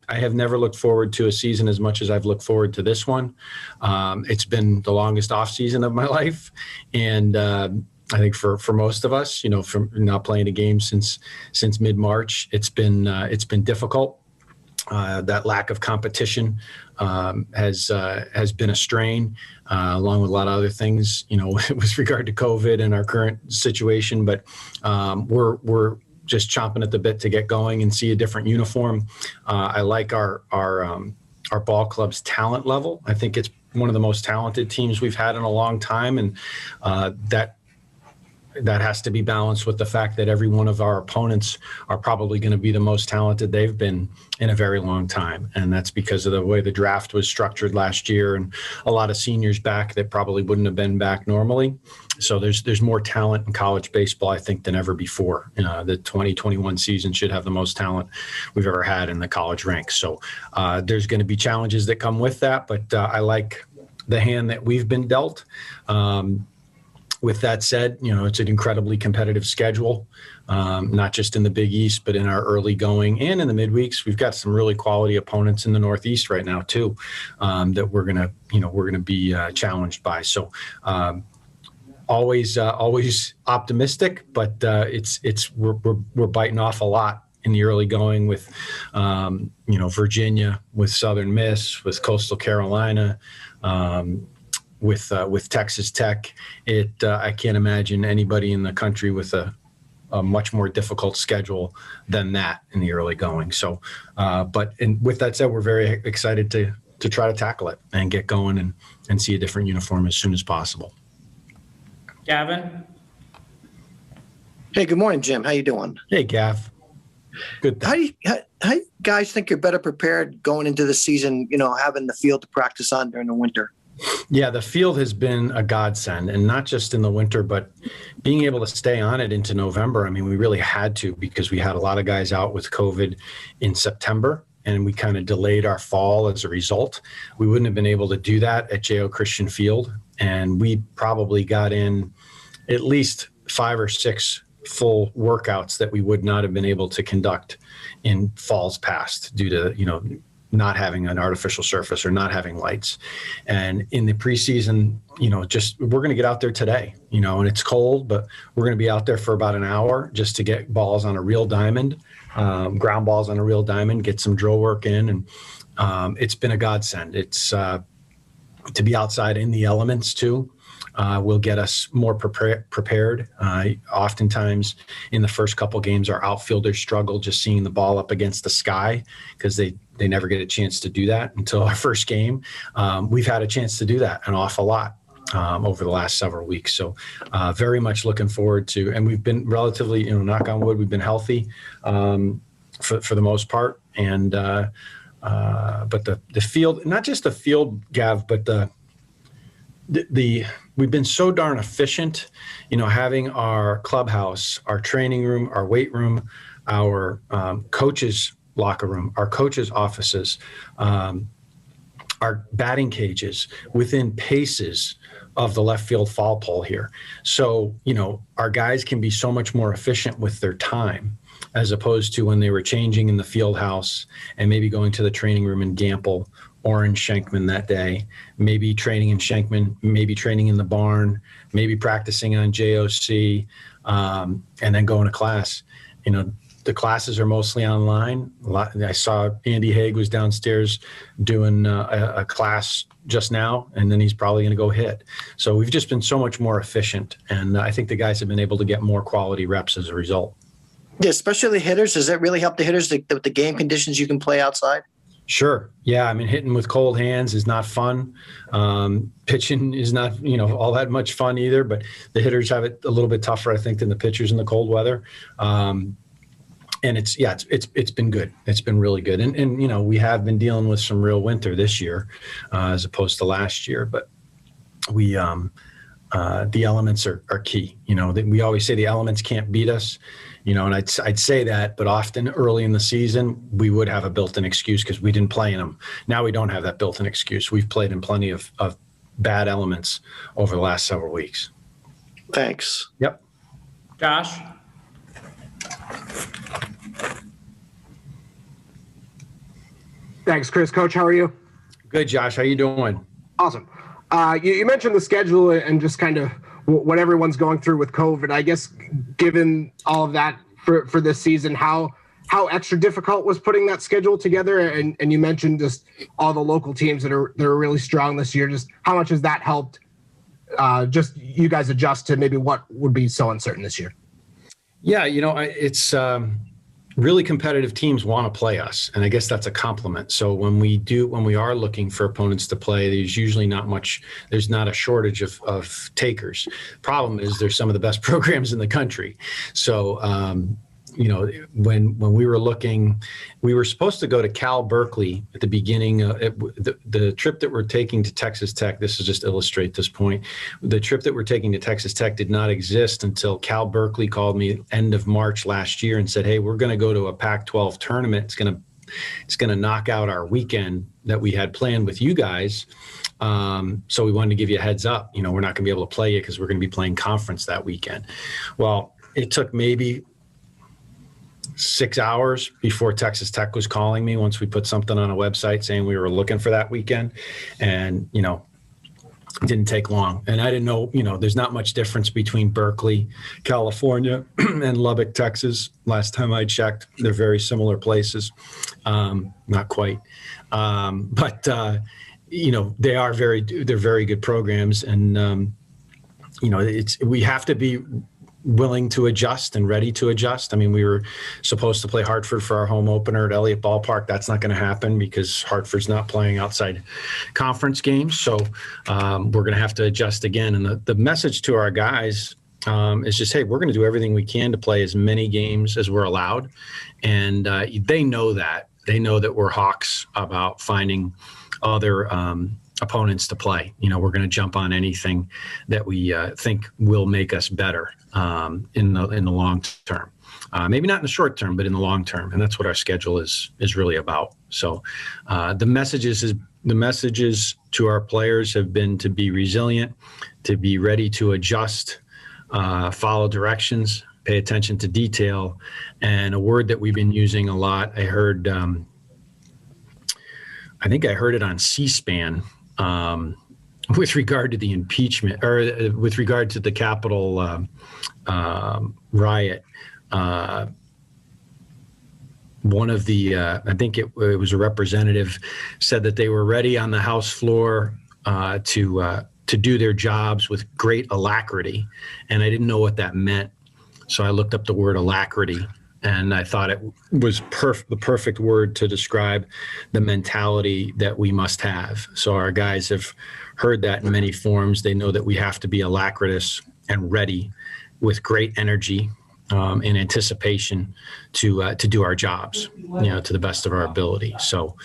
I have never looked forward to a season as much as I've looked forward to this one. It's been the longest off season of my life. And I think for most of us, from not playing a game since mid-March, it's been difficult. That lack of competition has been a strain, along with a lot of other things, with regard to COVID and our current situation. But we're just chomping at the bit to get going and see a different uniform. I like our ball club's talent level. I think it's one of the most talented teams we've had in a long time, and that has to be balanced with the fact that every one of our opponents are probably going to be the most talented they've been in a very long time. And that's because of the way the draft was structured last year and a lot of seniors back that probably wouldn't have been back normally. So there's more talent in college baseball, I think, than ever before. The 2021 season should have the most talent we've ever had in the college ranks. So there's going to be challenges that come with that, but I like the hand that we've been dealt. With that said, it's an incredibly competitive schedule, not just in the Big East, but in our early going and in the midweeks. We've got some really quality opponents in the Northeast right now too, that we're gonna be challenged by. So always optimistic, but we're biting off a lot in the early going with Virginia, with Southern Miss, with Coastal Carolina. With Texas Tech, I can't imagine anybody in the country with a much more difficult schedule than that in the early going. So, and with that said, we're very excited to try to tackle it and get going and see a different uniform as soon as possible. Gavin? Hey, good morning, Jim. How you doing? Hey, Gav. Good. How you guys think you're better prepared going into the season, having the field to practice on during the winter? Yeah, the field has been a godsend, and not just in the winter, but being able to stay on it into November. I mean, we really had to, because we had a lot of guys out with COVID in September, and we kind of delayed our fall as a result. We wouldn't have been able to do that at J.O. Christian Field, and we probably got in at least 5 or 6 full workouts that we would not have been able to conduct in falls past due to, not having an artificial surface or not having lights. And in the preseason, we're going to get out there today, and it's cold, but we're going to be out there for about an hour just to get balls on a real diamond, ground balls on a real diamond, get some drill work in. And it's been a godsend. It's to be outside in the elements too. Will get us more prepared. Oftentimes in the first couple games, our outfielders struggle just seeing the ball up against the sky because they never get a chance to do that until our first game. We've had a chance to do that an awful lot over the last several weeks. So very much looking forward to, and we've been relatively, knock on wood, we've been healthy for the most part. And but the field, not just the field, Gav, but we've been so darn efficient, having our clubhouse, our training room, our weight room, our coaches' locker room, our coaches' offices, our batting cages within paces of the left field foul pole here. So, our guys can be so much more efficient with their time as opposed to when they were changing in the field house and maybe going to the training room in Gamble or in Schenkman that day, maybe training in Schenkman, maybe training in the barn, maybe practicing on JOC, and then going to class. The classes are mostly online. I saw Andy Haig was downstairs doing a class just now, and then he's probably going to go hit. So we've just been so much more efficient, and I think the guys have been able to get more quality reps as a result. Yeah, especially the hitters. Does that really help the hitters, the game conditions you can play outside? Sure. Yeah. I mean, hitting with cold hands is not fun. Pitching is not, all that much fun either, but the hitters have it a little bit tougher, I think, than the pitchers in the cold weather. And it's been good. It's been really good. And we have been dealing with some real winter this year, as opposed to last year, but we, the elements are key. We always say the elements can't beat us. And I'd say that, but often early in the season, we would have a built-in excuse because we didn't play in them. Now we don't have that built-in excuse. We've played in plenty of bad elements over the last several weeks. Thanks. Yep. Josh? Thanks, Chris. Coach, how are you? Good, Josh. How you doing? Awesome. You mentioned the schedule and just kind of what everyone's going through with COVID. I guess given all of that for this season, how extra difficult was putting that schedule together? And you mentioned just all the local teams that are really strong this year. Just how much has that helped just you guys adjust to maybe what would be so uncertain this year? Yeah, it's really competitive teams want to play us, and I guess that's a compliment. So when we are looking for opponents to play, there's usually there's not a shortage of takers. Problem is there's some of the best programs in the country. So when we were looking, we were supposed to go to Cal Berkeley at the beginning. The trip that we're taking to Texas Tech, this is just to illustrate this point, the trip that we're taking to Texas Tech did not exist until Cal Berkeley called me end of March last year and said, hey, we're going to go to a Pac-12 tournament. It's going to knock out our weekend that we had planned with you guys. So we wanted to give you a heads up. We're not going to be able to play you because we're going to be playing conference that weekend. Well, it took maybe 6 hours before Texas Tech was calling me once we put something on a website saying we were looking for that weekend. And, it didn't take long. And I didn't know, there's not much difference between Berkeley, California, and Lubbock, Texas. Last time I checked, they're very similar places. Not quite. But they're very good programs. And, we have to be willing to adjust and ready to adjust. I mean, we were supposed to play Hartford for our home opener at Elliott Ballpark. That's not going to happen because Hartford's not playing outside conference games. So we're going to have to adjust again. And the message to our guys is just, hey, we're going to do everything we can to play as many games as we're allowed. And they know that. They know that we're hawks about finding other opponents to play. We're going to jump on anything that we think will make us better in the long term. Maybe not in the short term, but in the long term. And that's what our schedule is really about. So the messages to our players have been to be resilient, to be ready to adjust, follow directions, pay attention to detail. And a word that we've been using a lot, I think I heard it on C-SPAN, with regard to the impeachment, or with regard to the Capitol riot. One of the, I think it was a representative, said that they were ready on the House floor to do their jobs with great alacrity, and I didn't know what that meant, so I looked up the word alacrity. And I thought it was the perfect word to describe the mentality that we must have. So our guys have heard that in many forms. They know that we have to be alacritous and ready with great energy and anticipation to do our jobs, to the best of our ability. So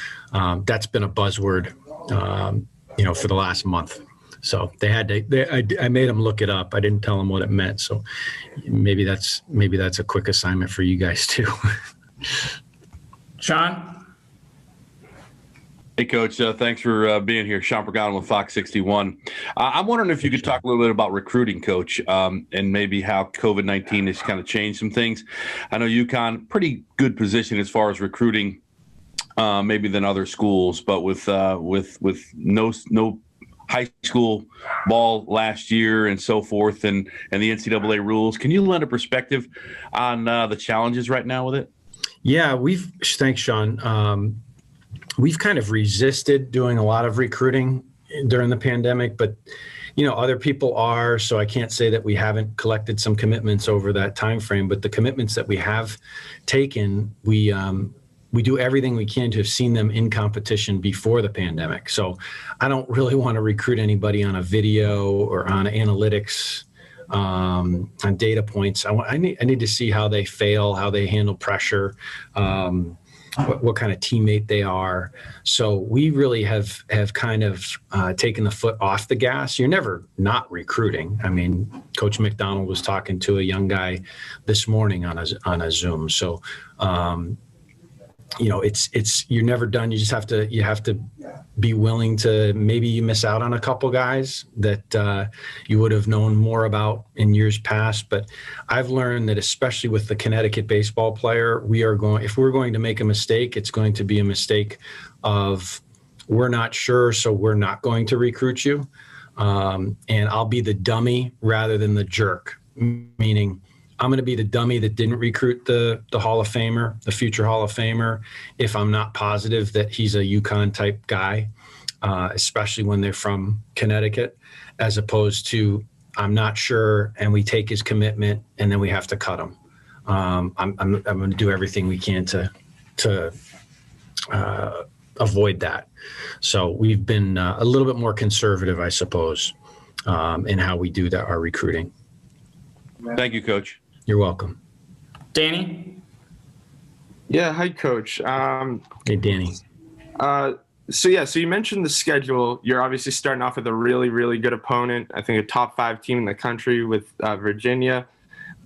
that's been a buzzword, for the last month. So I made them look it up. I didn't tell them what it meant. So maybe that's a quick assignment for you guys too. Sean? Hey, Coach. Thanks for being here. Sean Pagano with Fox 61. I'm wondering if you could talk a little bit about recruiting, Coach, and maybe how COVID-19 has kind of changed some things. I know UConn, pretty good position as far as recruiting, maybe than other schools, but with no high school ball last year and so forth, and the NCAA rules. Can you lend a perspective on the challenges right now with it? Yeah, thanks, Sean. We've kind of resisted doing a lot of recruiting during the pandemic, but other people are, so I can't say that we haven't collected some commitments over that time frame, but the commitments that we have taken, we do everything we can to have seen them in competition before the pandemic. So I don't really want to recruit anybody on a video or on analytics, on data points. I need to see how they fail, how they handle pressure, what kind of teammate they are. So we really have kind of taken the foot off the gas. You're never not recruiting. I mean, Coach McDonald was talking to a young guy this morning on a Zoom. So, you're never done. You just have to be willing to, maybe you miss out on a couple guys that you would have known more about in years past. But I've learned that, especially with the Connecticut baseball player, if we're going to make a mistake, it's going to be a mistake of we're not sure, so we're not going to recruit you. And I'll be the dummy rather than the jerk, meaning I'm going to be the dummy that didn't recruit the Hall of Famer, the future Hall of Famer, if I'm not positive that he's a UConn type guy, especially when they're from Connecticut, as opposed to I'm not sure and we take his commitment and then we have to cut him. I'm going to do everything we can to avoid that. So we've been a little bit more conservative, I suppose, in how we do that, our recruiting. Thank you, Coach. You're welcome. Danny? Yeah, hi, Coach. Hey, Danny. So you mentioned the schedule. You're obviously starting off with a really, really good opponent. I think a top 5 team in the country with Virginia.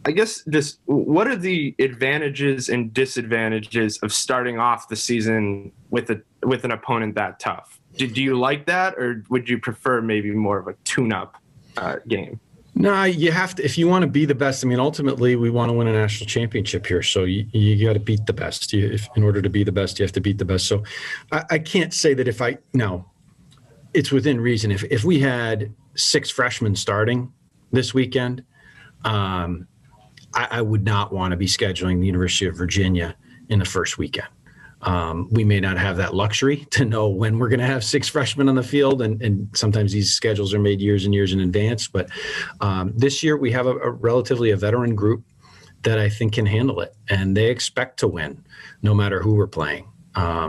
I guess just what are the advantages and disadvantages of starting off the season with an opponent that tough? Do you like that, or would you prefer maybe more of a tune-up game? No, you have to, if you want to be the best. I mean, ultimately, we want to win a national championship here. So you got to beat the best. In order to be the best, you have to beat the best. So I can't say that it's within reason. If we had 6 freshmen starting this weekend, I would not want to be scheduling the University of Virginia in the first weekend. We may not have that luxury to know when we're going to have 6 freshmen on the field, and sometimes these schedules are made years and years in advance. But this year we have a relatively a veteran group that I think can handle it, and they expect to win no matter who we're playing.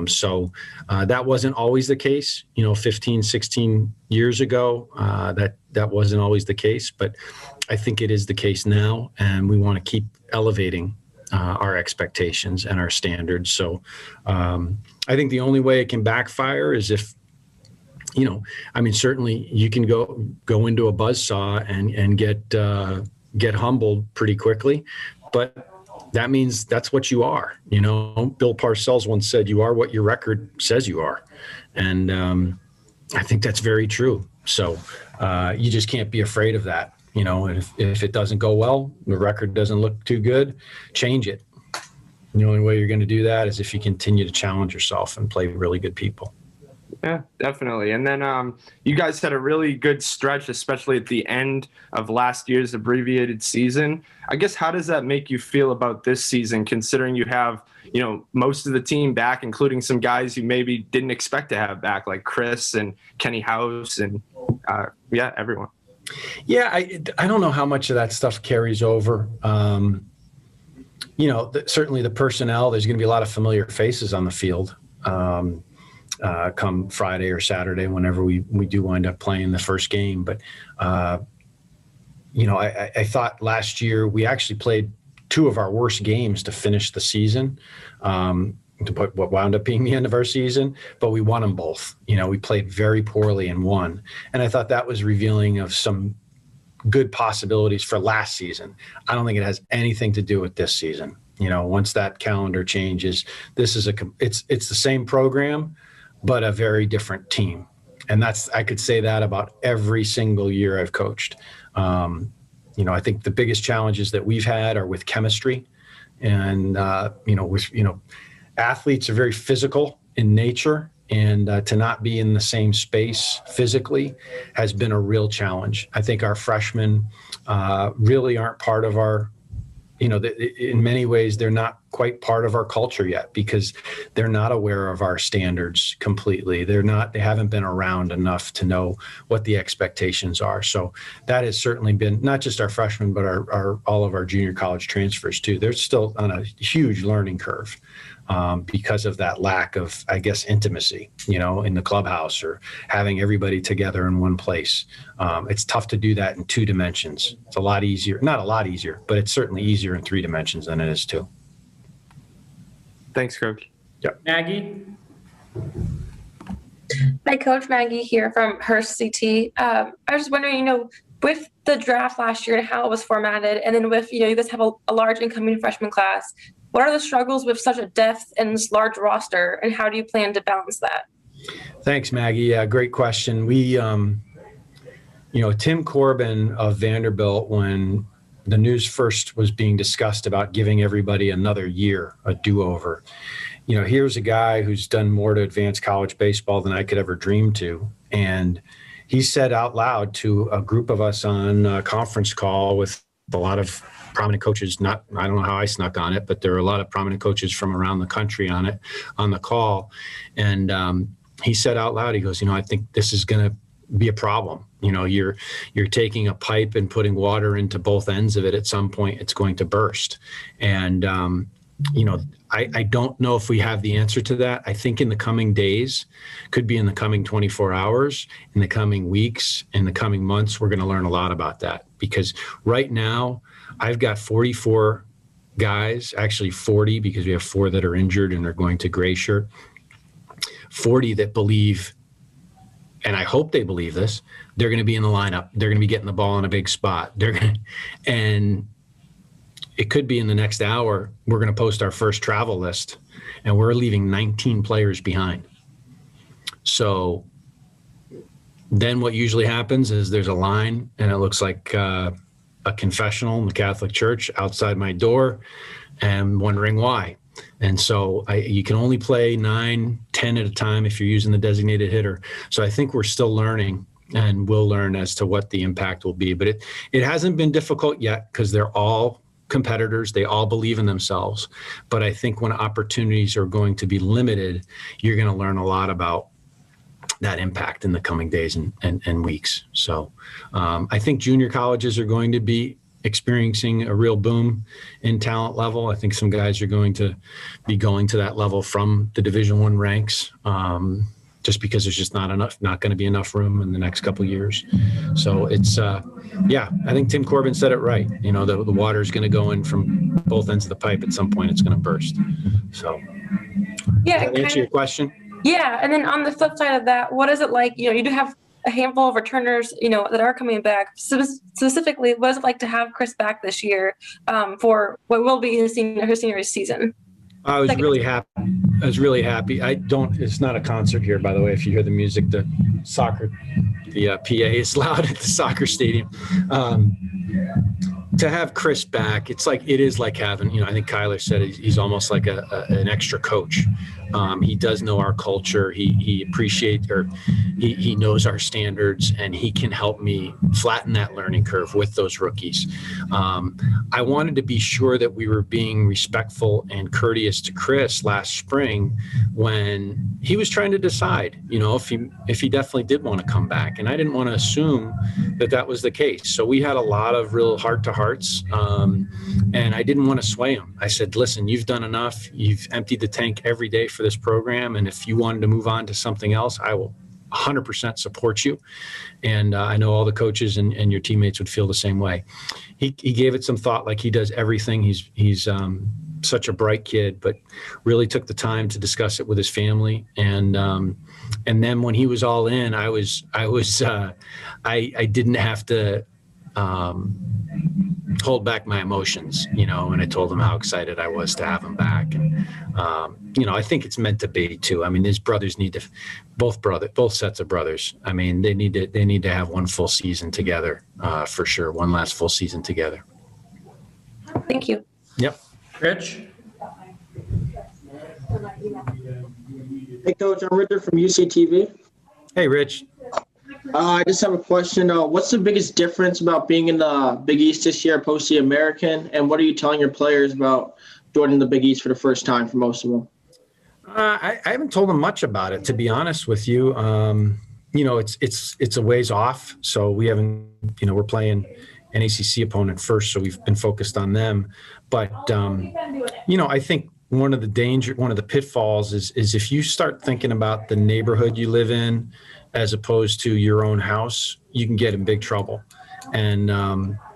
So that wasn't always the case, 15, 16 years ago. That wasn't always the case, but I think it is the case now, and we want to keep elevating our expectations and our standards. So I think the only way it can backfire is if, certainly you can go into a buzzsaw and get humbled pretty quickly, but that means that's what you are. Bill Parcells once said, "You are what your record says you are." And I think that's very true. So you just can't be afraid of that. If it doesn't go well, the record doesn't look too good, change it. The only way you're going to do that is if you continue to challenge yourself and play really good people. Yeah, definitely. And then you guys had a really good stretch, especially at the end of last year's abbreviated season. I guess, how does that make you feel about this season, considering you have, most of the team back, including some guys you maybe didn't expect to have back, like Chris and Kenny House and, everyone? Yeah, I don't know how much of that stuff carries over. Certainly the personnel, there's going to be a lot of familiar faces on the field come Friday or Saturday, whenever we do wind up playing the first game. But, I thought last year we actually played 2 of our worst games to finish the season, to put what wound up being the end of our season, but we won them both. We played very poorly and won. And I thought that was revealing of some good possibilities for last season. I don't think it has anything to do with this season. Once that calendar changes, this is it's the same program, but a very different team. And I could say that about every single year I've coached. I think the biggest challenges that we've had are with chemistry, and athletes are very physical in nature, and to not be in the same space physically has been a real challenge. I think our freshmen really aren't part of our, in many ways, they're not quite part of our culture yet, because they're not aware of our standards completely. They haven't been around enough to know what the expectations are. So that has certainly been not just our freshmen, but all of our junior college transfers too. They're still on a huge learning curve. Because of that lack of, I guess, intimacy, in the clubhouse or having everybody together in one place. It's tough to do that in 2 dimensions. It's a lot easier, not a lot easier, but it's certainly easier in 3 dimensions than it is 2. Thanks, Coach. Yep. Maggie? Hi, Coach. Maggie here from Hearst CT. I was just wondering, with the draft last year and how it was formatted, and then with, you guys have a large incoming freshman class, what are the struggles with such a depth and this large roster, and how do you plan to balance that? Thanks, Maggie. Yeah, great question. We, Tim Corbin of Vanderbilt, when the news first was being discussed about giving everybody another year, a do-over. Here's a guy who's done more to advance college baseball than I could ever dream to. And he said out loud to a group of us on a conference call with a lot of prominent coaches, I don't know how I snuck on it, but there are a lot of prominent coaches from around the country on the call. And he said out loud, he goes, I think this is going to be a problem. You're taking a pipe and putting water into both ends of it. At some point, it's going to burst. And, I don't know if we have the answer to that. I think in the coming days, could be in the coming 24 hours, in the coming weeks, in the coming months, we're going to learn a lot about that. Because right now, I've got 44 guys, actually 40, because we have 4 that are injured and are going to gray shirt, 40 that believe, and I hope they believe this, they're going to be in the lineup. They're going to be getting the ball in a big spot. And it could be in the next hour, we're going to post our first travel list, and we're leaving 19 players behind. So then what usually happens is there's a line, and it looks like a confessional in the Catholic Church outside my door, and wondering why. And so you can only play 9, 10 at a time if you're using the designated hitter. So I think we're still learning, and we'll learn as to what the impact will be. But it hasn't been difficult yet because they're all competitors. They all believe in themselves. But I think when opportunities are going to be limited, you're going to learn a lot about that impact in the coming days and weeks. So I think junior colleges are going to be experiencing a real boom in talent level. I think some guys are going to be going to that level from the Division I ranks, just because there's just not going to be enough room in the next couple of years. So it's, I think Tim Corbin said it right. The water is going to go in from both ends of the pipe. At some point, it's going to burst. So yeah, does that answer your question? Yeah. And then on the flip side of that, what is it like, you do have a handful of returners, that are coming back. Specifically, what is it like to have Chris back this year for what will be his senior season? I was really happy. It's not a concert here, by the way. If you hear the music, the PA is loud at the soccer stadium. To have Chris back, it is like having, I think Kyler said he's almost like an extra coach. He does know our culture. He appreciates, or he knows our standards, and he can help me flatten that learning curve with those rookies. I wanted to be sure that we were being respectful and courteous to Chris last spring when he was trying to decide, if he definitely did want to come back. And I didn't want to assume that was the case. So we had a lot of real heart-to-hearts, and I didn't want to sway him. I said, listen, you've done enough. You've emptied the tank every day for this program. And if you wanted to move on to something else, I will 100% support you. And I know all the coaches and your teammates would feel the same way. He gave it some thought, like he does everything. He's such a bright kid, but really took the time to discuss it with his family. And then when he was all in, I didn't have to hold back my emotions, and I told him how excited I was to have him back. And, I think it's meant to be too. I mean, his brothers need to, both sets of brothers. I mean, they need to have one full season together, for sure. One last full season together. Thank you. Yep. Rich? Hey, Coach, I'm Richard from UCTV. Hey, Rich. I just have a question. What's the biggest difference about being in the Big East this year post the American, and what are you telling your players about joining the Big East for the first time for most of them? I haven't told them much about it, to be honest with you. It's a ways off, so we haven't. We're playing an ACC opponent first, so we've been focused on them. But I think one of the pitfalls is if you start thinking about the neighborhood you live in as opposed to your own house, you can get in big trouble. And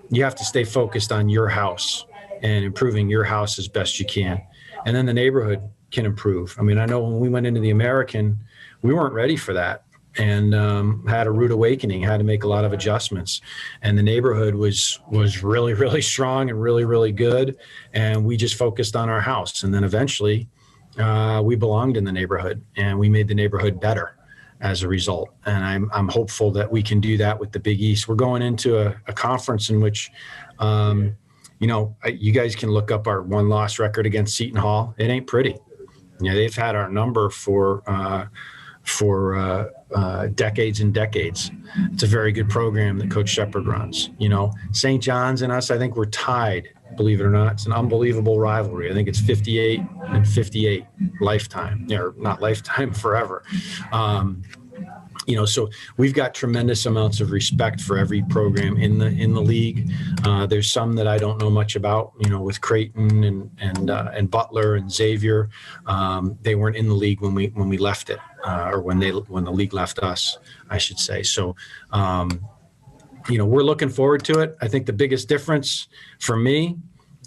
you have to stay focused on your house and improving your house as best you can. And then the neighborhood can improve. I mean, I know when we went into the American, we weren't ready for that, and had a rude awakening, had to make a lot of adjustments. And the neighborhood was really, really strong and really, really good. And we just focused on our house. And then eventually we belonged in the neighborhood, and we made the neighborhood better as a result. And I'm hopeful that we can do that with the Big East. We're going into a conference in which you guys can look up our 1-loss record against Seton Hall. It ain't pretty. They've had our number for decades and decades. It's a very good program that Coach Shepard runs. St. John's and us, I think we're tied, believe it or not. It's an unbelievable rivalry. I think it's 58 and 58 lifetime, or not lifetime, forever. So we've got tremendous amounts of respect for every program in the league. There's some that I don't know much about, with Creighton and Butler and Xavier. They weren't in the league when we left it, or when the league left us, I should say. So, we're looking forward to it. I think the biggest difference for me,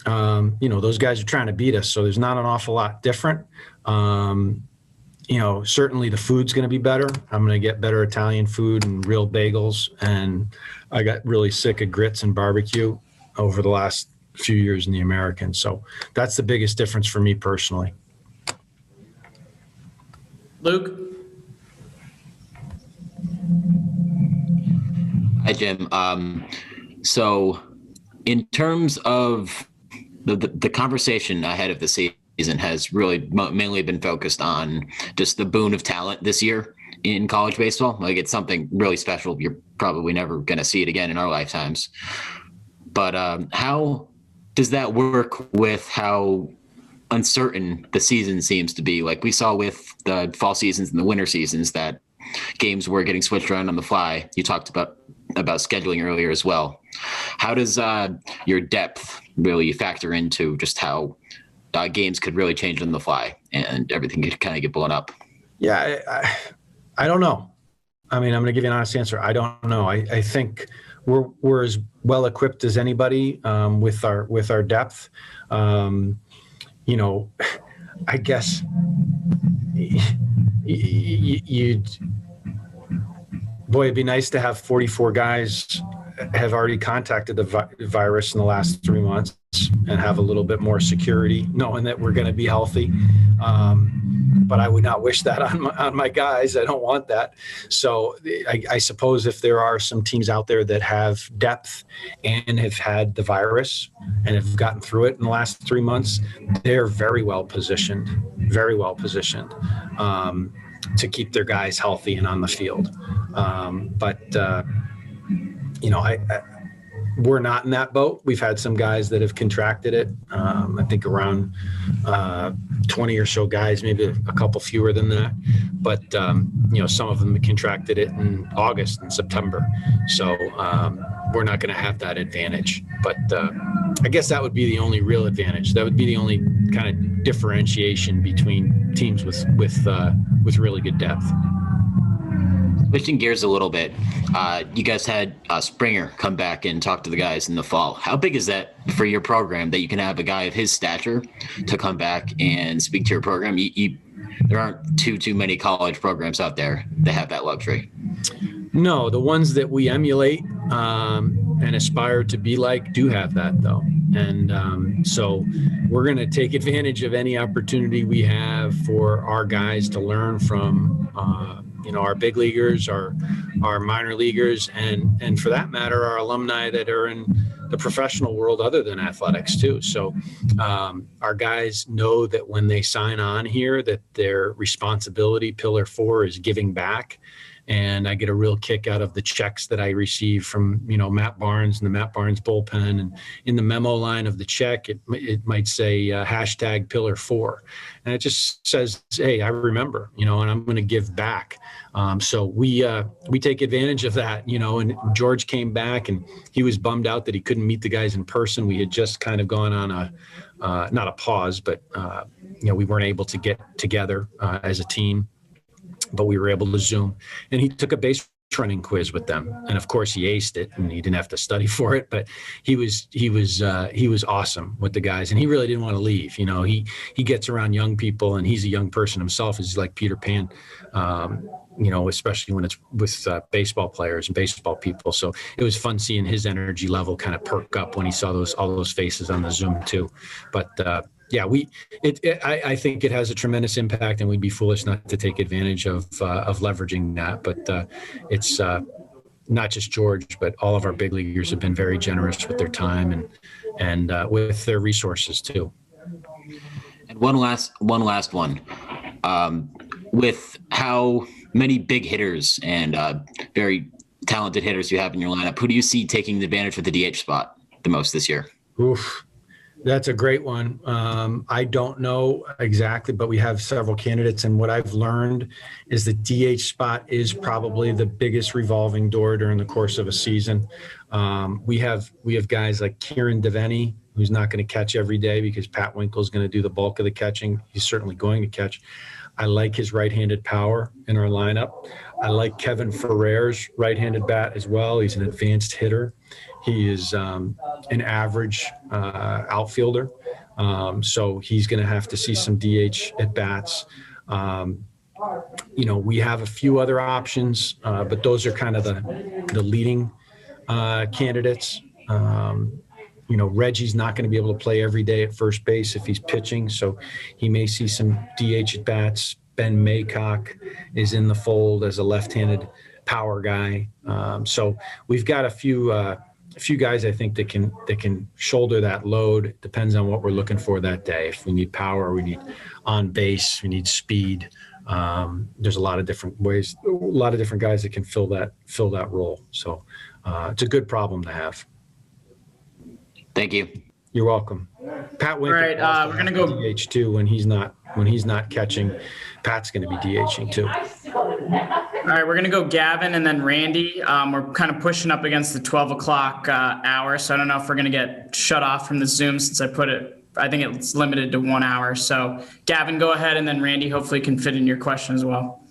those guys are trying to beat us, so there's not an awful lot different. Certainly the food's going to be better. I'm going to get better Italian food and real bagels. And I got really sick of grits and barbecue over the last few years in the American. So that's the biggest difference for me personally. Luke? Hi, Jim. So in terms of the conversation ahead of the season has really mainly been focused on just the boon of talent this year in college baseball. Like, it's something really special. You're probably never going to see it again in our lifetimes. But how does that work with how uncertain the season seems to be? Like we saw with the fall seasons and the winter seasons, that games were getting switched around on the fly. You talked about scheduling earlier as well. How does your depth really factor into just how games could really change on the fly and everything could kind of get blown up? Yeah, I don't know. I mean, I'm going to give you an honest answer. I don't know. I think we're as well equipped as anybody with our depth. I guess it'd be nice to have 44 guys have already contacted the virus in the last 3 months and have a little bit more security, knowing that we're going to be healthy. But I would not wish that on my guys. I don't want that. So I suppose if there are some teams out there that have depth and have had the virus and have gotten through it in the last 3 months, they're very well positioned to keep their guys healthy and on the field. We're not in that boat. We've had some guys that have contracted it. I think around 20 or so guys, maybe a couple fewer than that. But, some of them contracted it in August and September. So we're not going to have that advantage. But I guess that would be the only real advantage. That would be the only kind of differentiation between teams with really good depth. Switching gears a little bit, you guys had Springer come back and talk to the guys in the fall. How big is that for your program that you can have a guy of his stature to come back and speak to your program? There aren't too many college programs out there that have that luxury. No, the ones that we emulate and aspire to be like do have that, though. And so we're going to take advantage of any opportunity we have for our guys to learn from our big leaguers, our minor leaguers, and for that matter, our alumni that are in the professional world other than athletics too. So our guys know that when they sign on here, that their responsibility, pillar 4, is giving back. And I get a real kick out of the checks that I receive from, Matt Barnes and the Matt Barnes bullpen. And in the memo line of the check, it might say hashtag pillar 4. And it just says, hey, I remember, and I'm going to give back. So we take advantage of that, and George came back and he was bummed out that he couldn't meet the guys in person. We had just kind of gone on not a pause, but, we weren't able to get together as a team. But we were able to Zoom, and he took a base running quiz with them. And of course he aced it and he didn't have to study for it, but he was awesome with the guys, and he really didn't want to leave. He gets around young people, and he's a young person himself. He's like Peter Pan, especially when it's with baseball players and baseball people. So it was fun seeing his energy level kind of perk up when he saw all those faces on the Zoom too. But, I think it has a tremendous impact, and we'd be foolish not to take advantage of leveraging that. But not just George, but all of our big leaguers have been very generous with their time and with their resources too. And one last one. With how many big hitters and very talented hitters you have in your lineup, who do you see taking advantage of the DH spot the most this year? Oof, that's a great one. I don't know exactly, but we have several candidates. And what I've learned is the DH spot is probably the biggest revolving door during the course of a season. We have guys like Kieran Devaney, who's not going to catch every day because Pat Winkle's going to do the bulk of the catching. He's certainly going to catch. I like his right-handed power in our lineup. I like Gavin Ferreira's right-handed bat as well. He's an advanced hitter. He is an average outfielder, so he's going to have to see some DH at bats. We have a few other options, but those are kind of the leading candidates. Reggie's not going to be able to play every day at first base if he's pitching, so he may see some DH at bats. Ben Maycock is in the fold as a left-handed power guy. So we've got a few guys I think that can shoulder that load. It depends on what we're looking for that day. If we need power, we need on base, we need speed. There's a lot of different ways, a lot of different guys that can fill that role. So it's a good problem to have. Thank you. You're welcome. Pat Winkle. All right, we're gonna go DH too when he's not catching. Pat's going to be DHing too. All right, we're going to go Gavin and then Randy. We're kind of pushing up against the 12 o'clock hour, so I don't know if we're going to get shut off from the Zoom since I think it's limited to 1 hour. So Gavin, go ahead, and then Randy hopefully can fit in your question as well.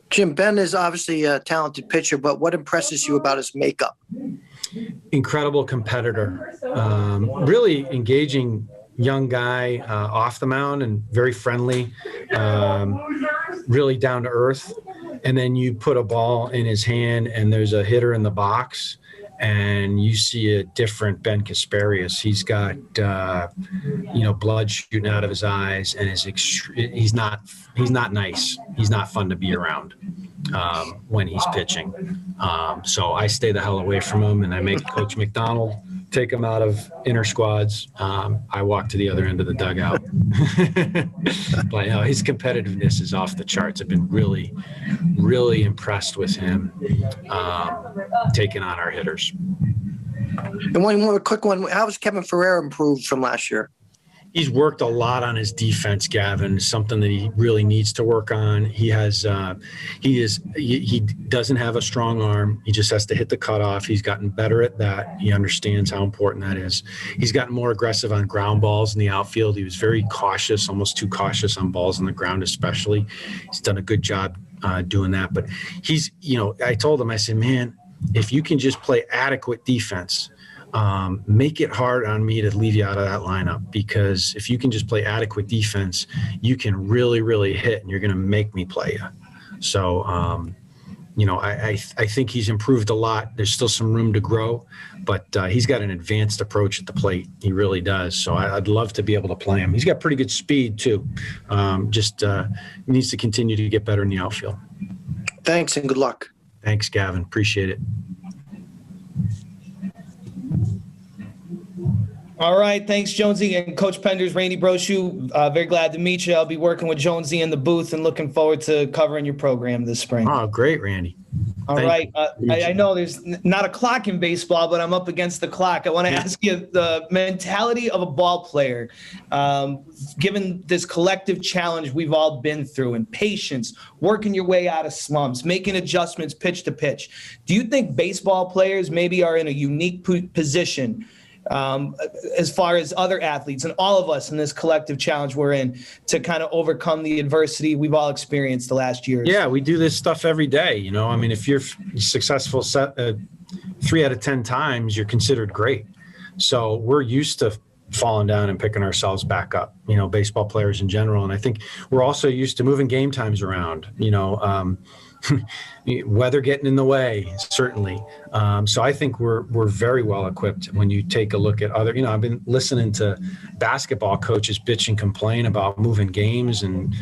Jim, Ben is obviously a talented pitcher, but what impresses you about his makeup? Incredible competitor, really engaging young guy off the mound and very friendly, really down to earth. And then you put a ball in his hand and there's a hitter in the box and you see a different Ben Kasparius. He's got, blood shooting out of his eyes and he's not nice. He's not fun to be around when he's pitching. So I stay the hell away from him and I make Coach McDonald take him out of inner squads. I walk to the other end of the dugout. But his competitiveness is off the charts. I've been really, really impressed with him taking on our hitters. And one more quick one. How has Gavin Ferreira improved from last year? He's worked a lot on his defense, Gavin. Something that he really needs to work on. He doesn't have a strong arm. He just has to hit the cutoff. He's gotten better at that. He understands how important that is. He's gotten more aggressive on ground balls in the outfield. He was very cautious, almost too cautious on balls on the ground, especially. He's done a good job doing that. But I told him, I said, man, if you can just play adequate defense, make it hard on me to leave you out of that lineup, because if you can just play adequate defense, you can really, really hit and you're going to make me play you. So, I think he's improved a lot. There's still some room to grow, but he's got an advanced approach at the plate. He really does. So I'd love to be able to play him. He's got pretty good speed too. Just needs to continue to get better in the outfield. Thanks and good luck. Thanks, Gavin. Appreciate it. All right. Thanks, Jonesy and Coach Penders, Randy Brochu. Very glad to meet you. I'll be working with Jonesy in the booth and looking forward to covering your program this spring. Oh, great, Randy. All right. I know there's not a clock in baseball, but I'm up against the clock. I want to ask you the mentality of a ball player, given this collective challenge we've all been through, and patience, working your way out of slumps, making adjustments pitch to pitch. Do you think baseball players maybe are in a unique position as far as other athletes and all of us in this collective challenge we're in to kind of overcome the adversity we've all experienced the last year? Yeah, we do this stuff every day. If you're successful 3 out of 10 times, you're considered great. So we're used to falling down and picking ourselves back up, baseball players in general. And I think we're also used to moving game times around, weather getting in the way, certainly. So I think we're very well equipped when you take a look at other, I've been listening to basketball coaches bitch and complain about moving games and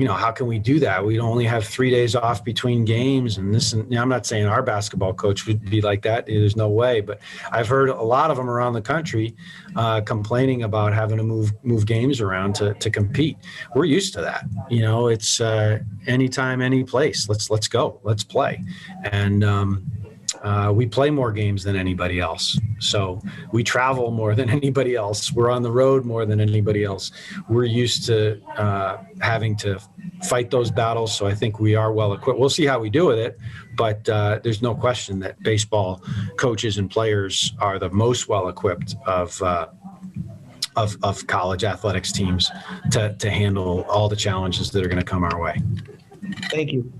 how can we do that? We only have 3 days off between games and this. And I'm not saying our basketball coach would be like that. There's no way. But I've heard a lot of them around the country complaining about having to move games around to compete. We're used to that. It's anytime, any place. Let's go. Let's play. And we play more games than anybody else. So we travel more than anybody else. We're on the road more than anybody else. We're used to having to fight those battles. So I think we are well equipped. We'll see how we do with it, but there's no question that baseball coaches and players are the most well equipped of college athletics teams to handle all the challenges that are going to come our way. Thank you.